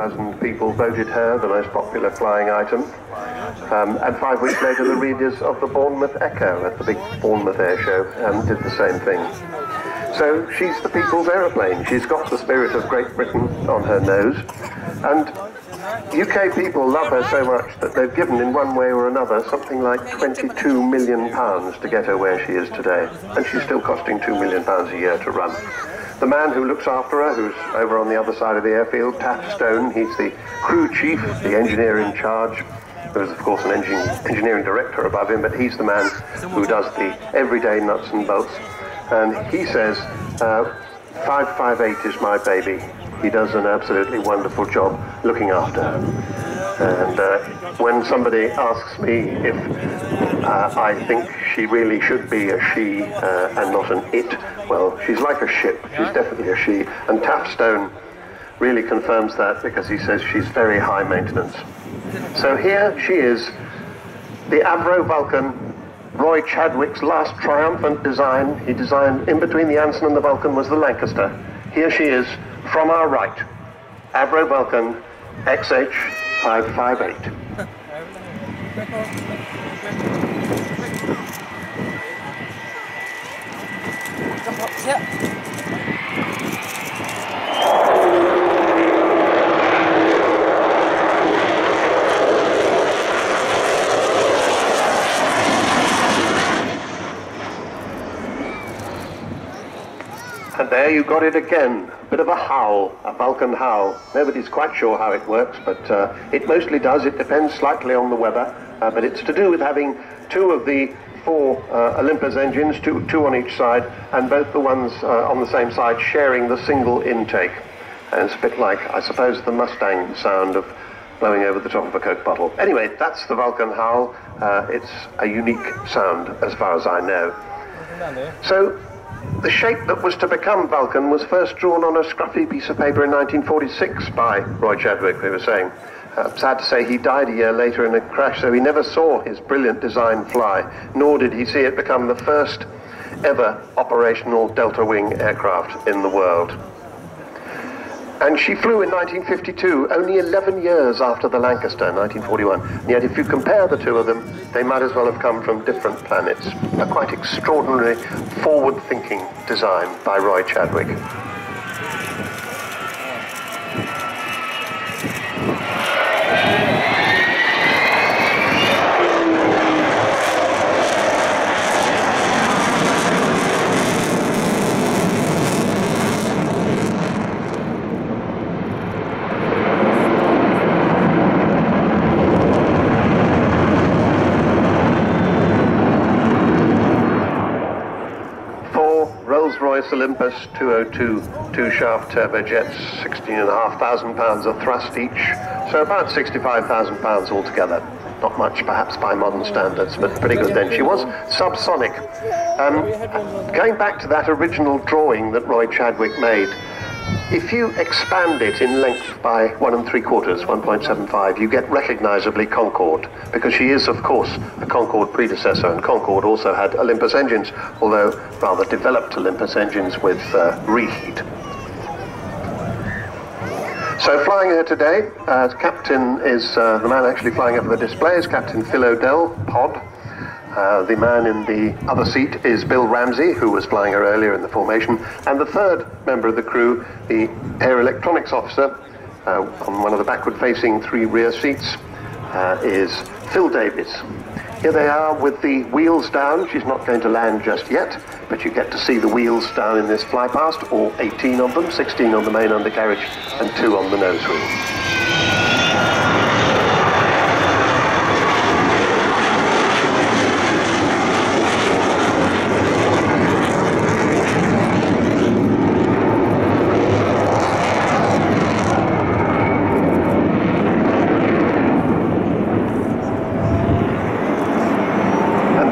5,000 people voted her the most popular flying item. And 5 weeks later, the readers of the Bournemouth Echo at the big Bournemouth Air Show did the same thing. So she's the people's aeroplane. She's got the spirit of Great Britain on her nose. And UK people love her so much that they've given, in one way or another, something like £22 million to get her where she is today. And she's still costing £2 million a year to run. The man who looks after her, who's over on the other side of the airfield, Taff Stone, he's the crew chief, the engineer in charge. There's, of course, an engineering director above him, but he's the man who does the everyday nuts and bolts. And he says, 558 is my baby. He does an absolutely wonderful job looking after her. And when somebody asks me if I think she really should be a she and not an it, well, she's like a ship. She's definitely a she. And Taff Stone really confirms that, because he says she's very high maintenance. So here she is, the Avro Vulcan, Roy Chadwick's last triumphant design. He designed, in between the Anson and the Vulcan was the Lancaster. Here she is, from our right, Avro Vulcan XH558. And there you got it again, a bit of a howl, a Vulcan howl. Nobody's quite sure how it works, but it mostly does. It depends slightly on the weather, but it's to do with having 2 of the 4 Olympus engines, two on each side, and both the ones on the same side sharing the single intake. And it's a bit like, I suppose, the Mustang sound of blowing over the top of a Coke bottle. Anyway, that's the Vulcan howl. It's a unique sound, as far as I know. So, the shape that was to become Vulcan was first drawn on a scruffy piece of paper in 1946 by Roy Chadwick, we were saying. Sad to say, he died a year later in a crash, so he never saw his brilliant design fly, nor did he see it become the first ever operational delta wing aircraft in the world. And she flew in 1952, only 11 years after the Lancaster, 1941. And yet if you compare the 2 of them, they might as well have come from different planets. A quite extraordinary, forward-thinking design by Roy Chadwick. Rolls-Royce Olympus 202 2-shaft turbojets, 16,500 pounds of thrust each, so about 65,000 pounds altogether. Not much, perhaps, by modern standards, but pretty good then. She was subsonic. Going back to that original drawing that Roy Chadwick made, if you expand it in length by 1 3/4, 1.75, you get recognisably Concorde, because she is, of course, a Concorde predecessor, and Concorde also had Olympus engines, although rather developed Olympus engines with reheat. So flying her today, captain is the man actually flying over the display is Captain Phil O'Dell, Pod. The man in the other seat is Bill Ramsey, who was flying her earlier in the formation. And the third member of the crew, the air electronics officer, on one of the backward-facing 3 rear seats, is Phil Davies. Here they are with the wheels down. She's not going to land just yet, but you get to see the wheels down in this fly past, all 18 of them, 16 on the main undercarriage and 2 on the nose wheel.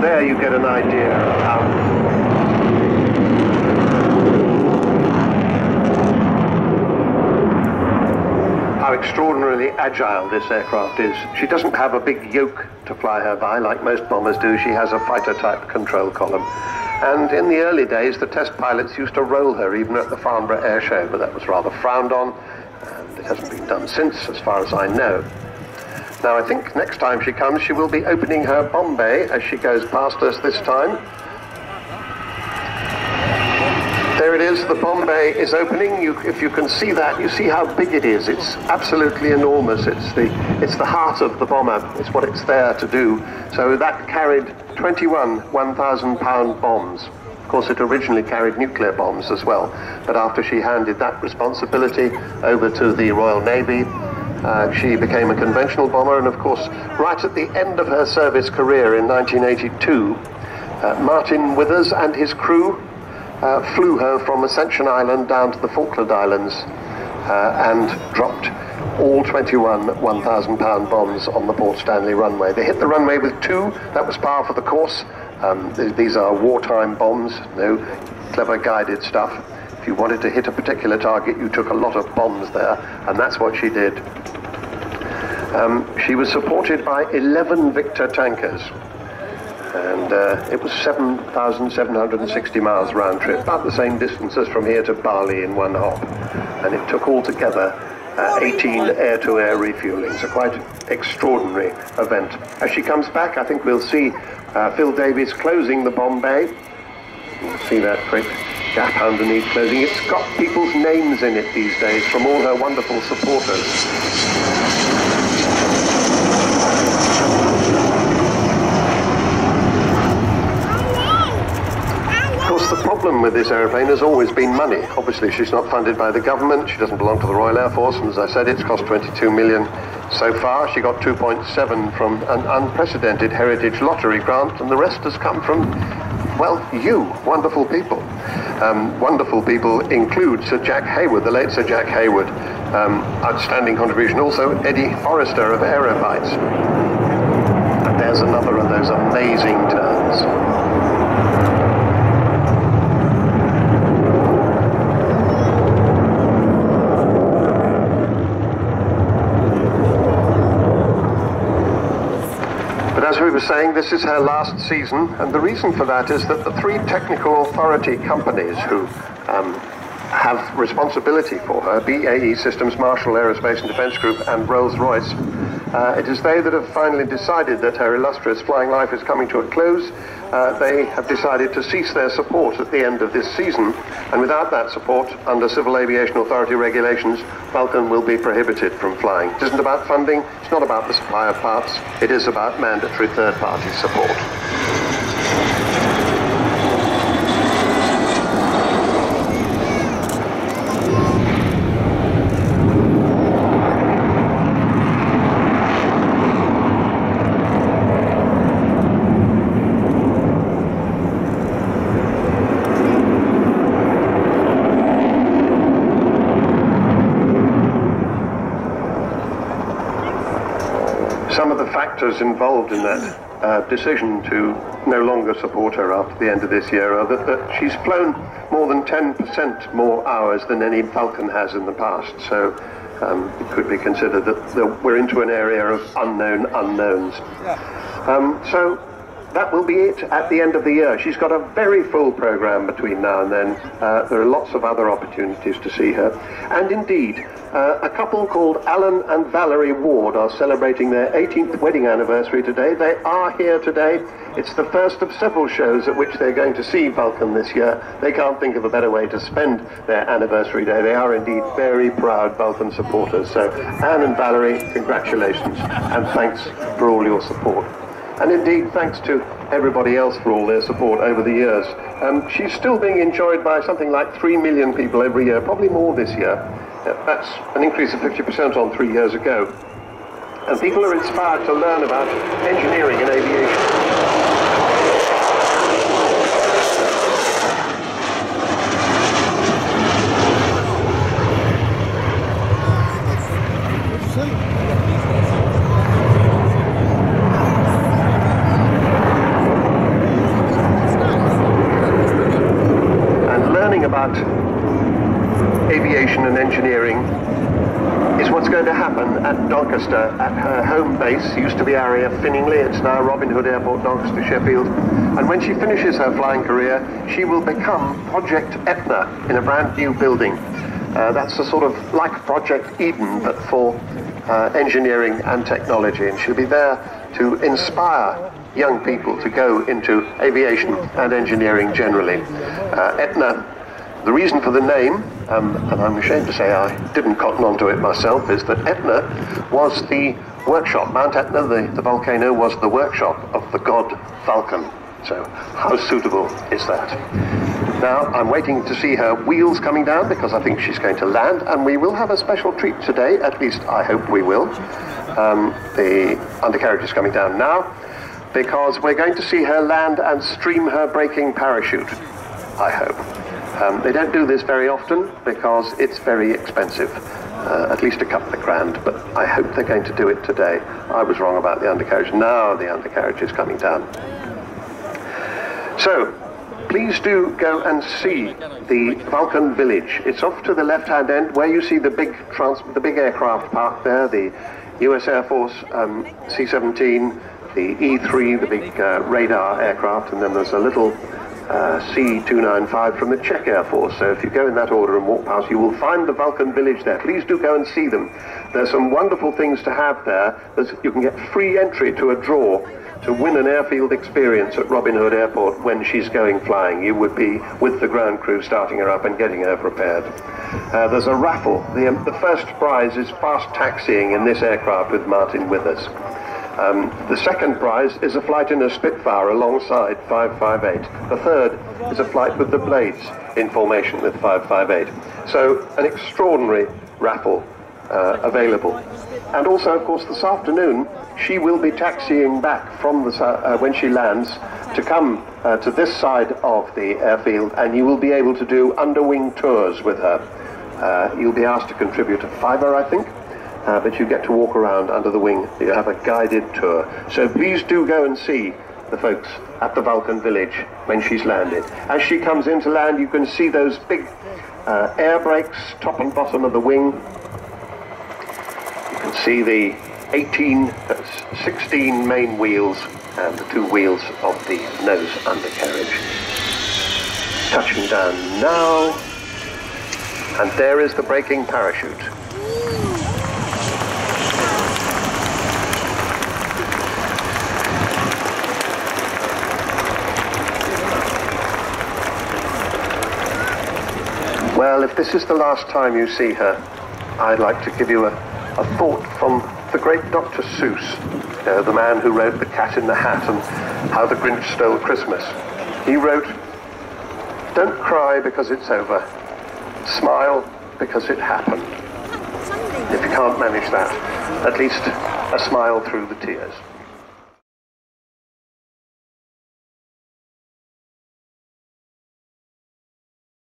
There you get an idea of how extraordinarily agile this aircraft is. She doesn't have a big yoke to fly her by like most bombers do. She has a fighter-type control column. And in the early days, the test pilots used to roll her even at the Farnborough Air Show, but that was rather frowned on. And It hasn't been done since, as far as I know. Now, I think next time she comes, she will be opening her bomb bay as she goes past us this time. There it is, the bomb bay is opening. If you can see that, you see how big it is. It's absolutely enormous. It's the heart of the bomber. It's what it's there to do. So that carried 21 1,000-pound bombs. Of course, it originally carried nuclear bombs as well. But after she handed that responsibility over to the Royal Navy, she became a conventional bomber. And of course, right at the end of her service career in 1982, Martin Withers and his crew flew her from Ascension Island down to the Falkland Islands and dropped all 21 1,000-pound bombs on the Port Stanley runway. They hit the runway with 2. That was par for the course. These are wartime bombs, no clever guided stuff. If you wanted to hit a particular target, you took a lot of bombs there, and that's what she did. She was supported by 11 Victor tankers. And it was 7,760 miles round trip, about the same distance as from here to Bali in one hop. And it took altogether 18 air-to-air refuelings, a quite extraordinary event. As she comes back, I think we'll see Phil Davies closing the bomb bay. You'll see that quick gap underneath closing. It's got people's names in it these days from all her wonderful supporters. The problem with this aeroplane has always been money. Obviously, she's not funded by the government. She doesn't belong to the Royal Air Force. And as I said, it's cost 22 million so far. She got 2.7 from an unprecedented Heritage Lottery grant, and the rest has come from, well, you, wonderful people. Wonderful people include Sir Jack Hayward, the late Sir Jack Hayward. Outstanding contribution. Also, Eddie Forrester of Aerobytes. And there's another of those amazing turns. As we were saying, this is her last season, and the reason for that is that the 3 technical authority companies who have responsibility for her, BAE Systems, Marshall Aerospace and Defence Group and Rolls-Royce, it is they that have finally decided that her illustrious flying life is coming to a close. They have decided to cease their support at the end of this season, and without that support, under Civil Aviation Authority regulations, Vulcan will be prohibited from flying. It isn't about funding, it's not about the supply of parts, it is about mandatory third-party support. Some of the factors involved in that decision to no longer support her after the end of this year are that she's flown more than 10% more hours than any Vulcan has in the past. So it could be considered that we're into an area of unknown unknowns. So that will be it at the end of the year. She's got a very full program between now and then. There are lots of other opportunities to see her. And indeed, a couple called Alan and Valerie Ward are celebrating their 18th wedding anniversary today. They are here today. It's the first of several shows at which they're going to see Vulcan this year. They can't think of a better way to spend their anniversary day. They are indeed very proud Vulcan supporters. So Anne and Valerie, congratulations and thanks for all your support. And indeed, thanks to everybody else for all their support over the years. She's still being enjoyed by something like 3 million people every year, probably more this year. That's an increase of 50% on 3 years ago. And people are inspired to learn about engineering and aviation. About aviation and engineering is what's going to happen at Doncaster, at her home base. Used to be Area Finningley, it's now Robin Hood Airport, Doncaster, Sheffield. And when she finishes her flying career, she will become Project Etna in a brand new building. That's a sort of like Project Eden, but for engineering and technology, and she'll be there to inspire young people to go into aviation and engineering generally. Etna, the reason for the name, and I'm ashamed to say I didn't cotton onto it myself, is that Etna was the workshop. Mount Etna, the volcano, was the workshop of the god Vulcan. So how suitable is that? Now I'm waiting to see her wheels coming down because I think she's going to land, and we will have a special treat today, at least I hope we will. The undercarriage is coming down now because we're going to see her land and stream her braking parachute, I hope. They don't do this very often because it's very expensive, at least a couple of grand, but I hope they're going to do it today. I was wrong about the undercarriage. Now the undercarriage is coming down. So, please do go and see the Vulcan village. It's off to the left-hand end where you see the big aircraft parked there, the US Air Force C-17, the E-3, the big radar aircraft, and then there's a little C-295 from the Czech Air Force. So if you go in that order and walk past, you will find the Vulcan village there. Please do go and see them. There's some wonderful things to have there. You can get free entry to a draw to win an airfield experience at Robin Hood Airport when she's going flying. You would be with the ground crew starting her up and getting her prepared. There's a raffle. The first prize is fast taxiing in this aircraft with Martin with us. The second prize is a flight in a Spitfire alongside 558. The third is a flight with the blades in formation with 558. So an extraordinary raffle available. And also, of course, this afternoon, she will be taxiing back from the when she lands to come to this side of the airfield, and you will be able to do underwing tours with her. You'll be asked to contribute a $5, I think, but you get to walk around under the wing. You have a guided tour. So please do go and see the folks at the Vulcan village when she's landed. As she comes into land, you can see those big air brakes, top and bottom of the wing. You can see the 16 main wheels and the 2 wheels of the nose undercarriage. Touching down now, and there is the braking parachute. Well, if this is the last time you see her, I'd like to give you a thought from the great Dr. Seuss, the man who wrote The Cat in the Hat and How the Grinch Stole Christmas. He wrote, "Don't cry because it's over. Smile because it happened." If you can't manage that, at least a smile through the tears.